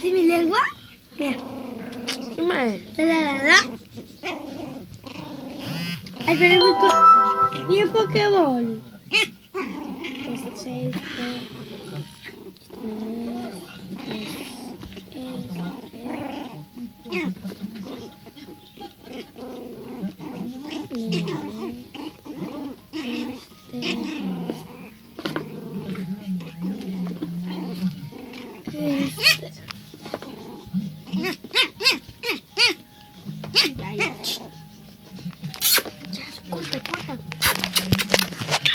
¿Sí mi lengua? Mira. ไม่ La. Ay, pero mi Pokéball. Este, este.